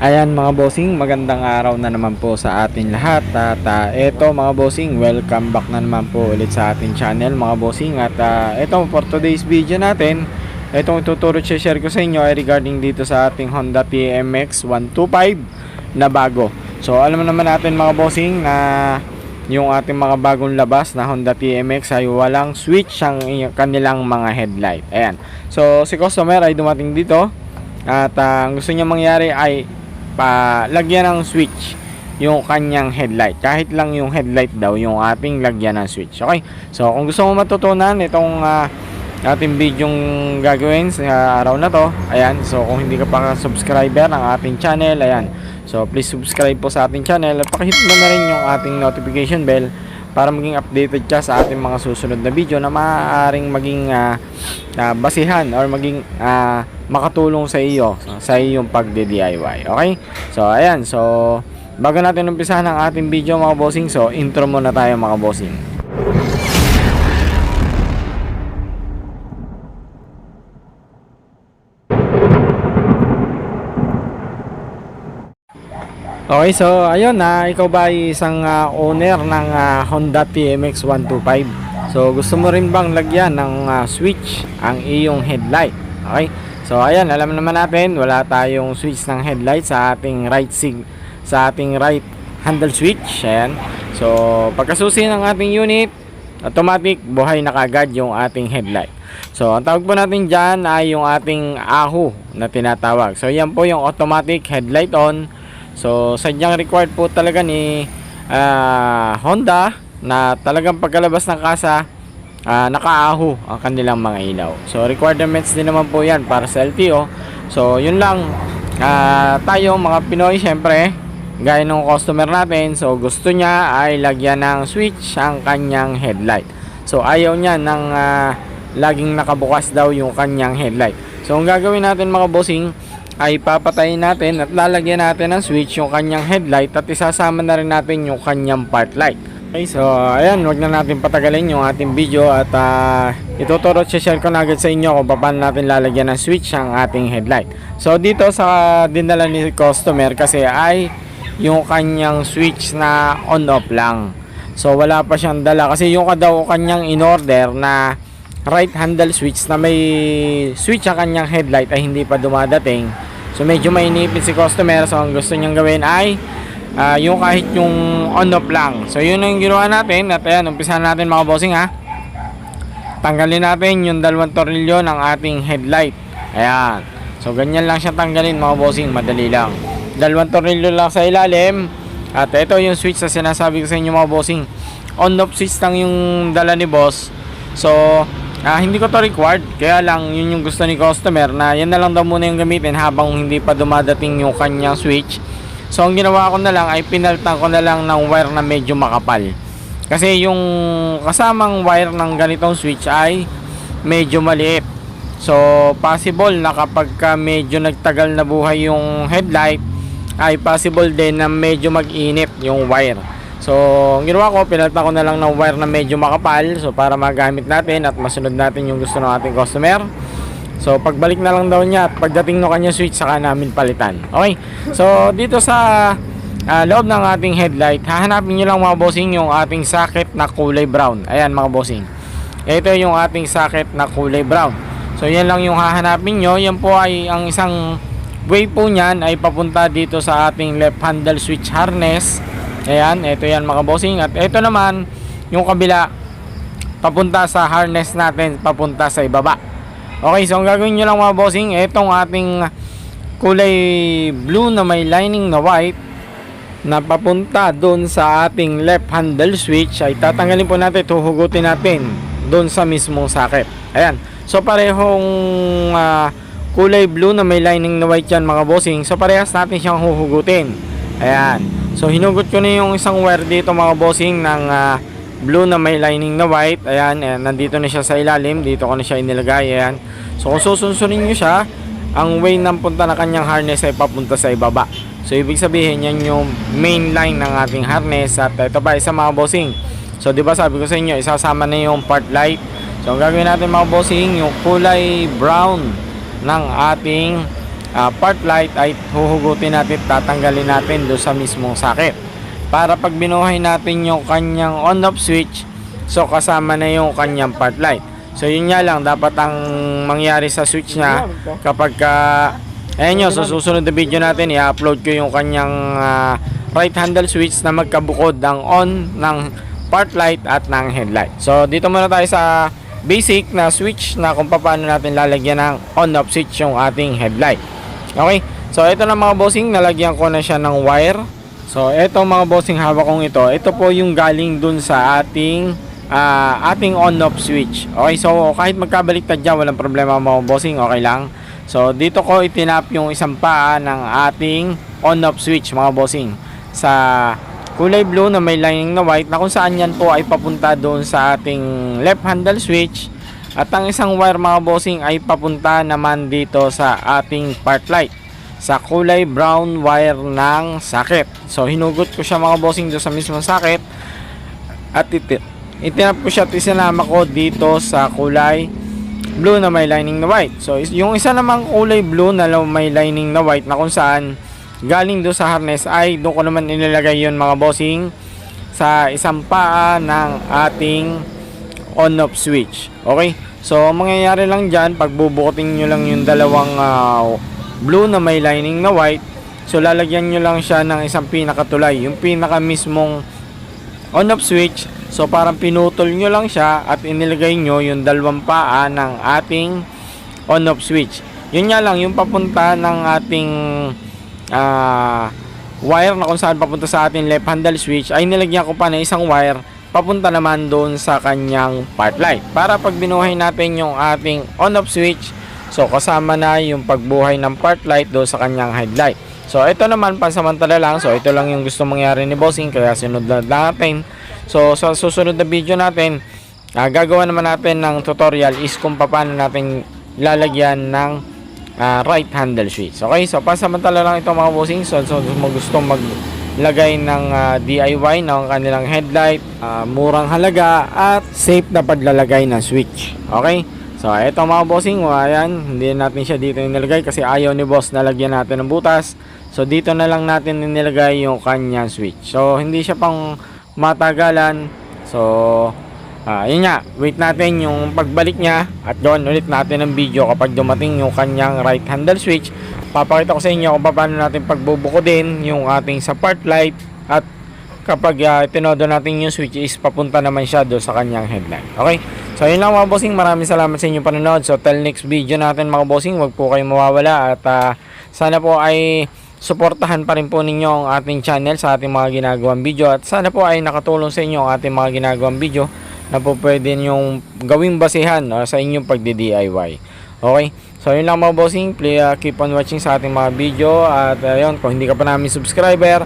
Ayan mga bossing, magandang araw na naman po sa atin lahat. At eto mga bossing, welcome back na naman po ulit sa ating channel mga bossing. At eto for today's video natin, etong ituturo at share ko sa inyo ay regarding dito sa ating Honda TMX 125 na bago. So alam naman natin mga bossing na yung ating mga bagong labas na Honda TMX ay walang switch ang kanilang mga headlight. Ayan, so si customer ay dumating dito at ang gusto niya mangyari ay lagyan ng switch yung kanyang headlight. Kahit lang yung headlight daw yung ating lagyan ng switch. Okay, so kung gusto mo matutunan itong ating videong gagawin sa araw na to, ayan, so kung hindi ka pa subscriber ng ating channel, ayan, so please subscribe po sa ating channel at pakihit mo na rin yung ating notification bell para maging updated ka sa ating mga susunod na video na maaaring maging basihan or maging makatulong sa iyo sa iyong pagde-DIY. Okay? So ayan, so bago natin umpisahan ang ating video mga bossing, so intro muna tayo mga bossing. Okay, so ayun na, ikaw ba ay isang owner ng Honda TMX 125? So gusto mo rin bang lagyan ng switch ang iyong headlight? Okay? So ayan, alam naman natin wala tayong switch ng headlight sa ating right handle switch. Ayan. So pagkasusi ng ating unit, automatic buhay na kagad yung ating headlight. So ang tawag po natin dyan ay yung ating AHU na tinatawag. So yan po yung automatic headlight on. So sadyang required po talaga ni Honda na talagang pagkalabas ng kasa naka-AHU ang kanilang mga ilaw. So requirements din naman po yan para sa LTO. So yun lang, tayo mga Pinoy syempre, gaya ng customer natin, so gusto niya ay lagyan ng switch ang kanyang headlight. So ayaw niya ng laging nakabukas daw yung kanyang headlight. So ang gagawin natin mga bossing ay papatayin natin at lalagyan natin ng switch yung kanyang headlight at isasama na rin natin yung kanyang park light. Okay, so ayan, wag na natin patagalin yung ating video at ituturo at share ko na agad sa inyo kung paano natin lalagyan ng switch ang ating headlight. So dito sa dinala ni customer kasi ay yung kanyang switch na on off lang. So wala pa siyang dala kasi yung kanyang in order na right handle switch na may switch ang kanyang headlight ay hindi pa dumadating. So medyo mainipin si customer, so ang gusto niyang gawin ay yung kahit yung on off lang. So yun ang ginawa natin at ayan, umpisahan natin mga bossing ha. Tanggalin natin yung 2 tornilyo ng ating headlight. Ayan, so ganyan lang siya tanggalin mga bossing, madali lang. 2 tornilyo lang sa ilalim. At ito yung switch na sinasabi ko sa inyo mga bossing, on off switch lang yung dala ni boss. So hindi ko to required, kaya lang yun yung gusto ni customer na yan na lang daw muna yung gamitin habang hindi pa dumadating yung kanyang switch. So ang ginawa ko na lang ay pinalitan ko na lang ng wire na medyo makapal, kasi yung kasamang wire ng ganitong switch ay medyo maliit. So possible na kapag medyo nagtagal na buhay yung headlight ay possible din na medyo mag-init yung wire. So ang ginawa ko, pinalitan ko na lang ng wire na medyo makapal, so para magamit natin at masunod natin yung gusto ng ating customer. So pagbalik na lang daw niya at pagdating ng kanya switch saka namin palitan. Okay, so dito sa loob ng ating headlight, hahanapin nyo lang mga bossing yung ating socket na kulay brown. Ayan mga bossing, ito yung ating socket na kulay brown. So yan lang yung hahanapin nyo. Yan po ay ang isang way po nyan ay papunta dito sa ating left handle switch harness. Ayan, ito yan mga bossing. At ito naman yung kabila, papunta sa harness natin, papunta sa ibaba. Okay, so ang gagawin nyo lang mga bossing, itong ating kulay blue na may lining na white na papunta doon sa ating left handle switch ay tatanggalin po natin, huhugutin natin doon sa mismong socket. Ayan, so parehong kulay blue na may lining na white yan mga bossing, so parehas natin siyang huhugutin. Ayan, so hinugot ko na yung isang wire dito mga bossing ng blue na may lining na white. Ayan, nandito na siya sa ilalim, dito ko na siya inilagay. Ayan, so kung susunsunin nyo siya, ang way ng punta na kanyang harness ay papunta sa ibaba. So ibig sabihin yan yung main line ng ating harness. At ito pa isa mga bossing, so di ba sabi ko sa inyo isasama na yung part light. So ang gagawin natin mga bossing, yung kulay brown ng ating part light ay huhugutin natin, tatanggalin natin doon sa mismong socket. Para pag binuhay natin yung kanyang on-off switch, so kasama na yung kanyang part light. So yun nga lang, dapat ang mangyari sa switch niya kapag ayan nyo, so susunod na video natin, i-upload ko yung kanyang right handle switch na magkabukod ang on ng part light at ng headlight. So dito muna tayo sa basic na switch na kung paano natin lalagyan ng on-off switch yung ating headlight. Okay, so ito na mga bossing, nalagyan ko na siya ng wire. So ito mga bossing, hawak kong ito po yung galing dun sa ating on-off switch. Okay, so kahit magkabaliktad dyan, walang problema mga bossing, okay lang. So dito ko itinap yung isang paa ng ating on-off switch mga bossing sa kulay blue na may lining na white, na kung saan yan po ay papunta doon sa ating left handle switch, at ang isang wire mga bossing ay papunta naman dito sa ating part light sa kulay brown wire ng socket. So hinugot ko siya mga bossing doon sa mismong socket at itinap ko siya at isinama ko dito sa kulay blue na may lining na white. So yung isa namang kulay blue na may lining na white, na kung saan galing doon sa harness, ay doon ko naman inilagay yun mga bossing sa isang paa ng ating on-off switch. Okay, so mangyayari lang dyan, pagbubukutin nyo lang yung dalawang blue na may lining na white, so lalagyan nyo lang siya ng isang pinakatulay, yung pinaka mismong on-off switch. So parang pinutol nyo lang siya at inilagay nyo yung dalawang paa ng ating on-off switch. Yun nga lang, yung papunta ng ating wire na kung saan papunta sa ating left handle switch, ay nilagyan ko pa na isang wire papunta naman doon sa kanyang part light, para pag binuhay natin yung ating on-off switch, so kasama na yung pagbuhay ng part light doon sa kanyang headlight. So ito naman pansamantala lang, so ito lang yung gusto mangyari ni bossing, kaya sinunod natin. So sa susunod na video natin, gagawa naman natin ng tutorial is kung paano natin lalagyan ng right handle switch. Okay, so pansamantala lang ito mga bossing. So gustong maglagay ng DIY ng kanilang headlight, murang halaga at safe na paglalagay ng switch. Okay, so ito mga bossing, ayan, hindi natin siya dito inilagay kasi ayaw ni boss na lagyan natin ng butas. So dito na lang natin inilagay yung kanyang switch. So hindi siya pang matagalan. So yun nga, wait natin yung pagbalik niya at gawin ulit natin ng video kapag dumating yung kanyang right handle switch. Papakita ko sa inyo kung paano natin pagbubukodin yung ating sa part light, at kapag tinodo natin yung switch is papunta naman siya doon sa kanyang headlight. Okay, so yun lang mga bossing, maraming salamat sa inyong panonood. So till next video natin mga bossing, wag po kayong mawawala at sana po ay suportahan pa rin po ninyo ang ating channel sa ating mga ginagawang video, at sana po ay nakatulong sa inyo ang ating mga ginagawang video na po pwede nyong gawing basehan sa inyong pagdi-DIY. Okay, so yun lang mga bossing, please keep on watching sa ating mga video, at ayun, kung hindi ka pa namin subscriber,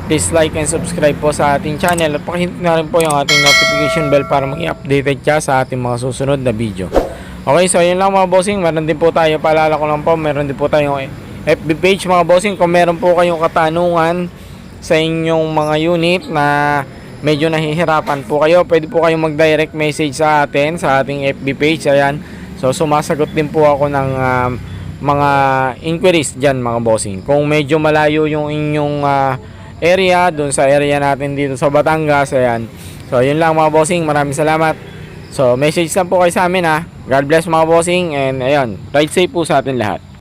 please like and subscribe po sa ating channel, at pakihit na rin po yung ating notification bell para maging updated ka sa ating mga susunod na video. Okay, so yun lang mga bossing, meron din po tayo, paalala ko lang po, meron din po tayong FB page mga bossing. Kung meron po kayong katanungan sa inyong mga unit na medyo nahihirapan po kayo, pwede po kayong mag-direct message sa atin sa ating FB page. Ayan, so sumasagot din po ako ng mga inquiries dyan mga bossing. Kung medyo malayo yung inyong area, dun sa area natin dito sa Batangas, ayan. So yun lang mga bossing, maraming salamat. So message lang po kayo sa amin ha. God bless mga bossing, and ayun, ride safe po sa atin lahat.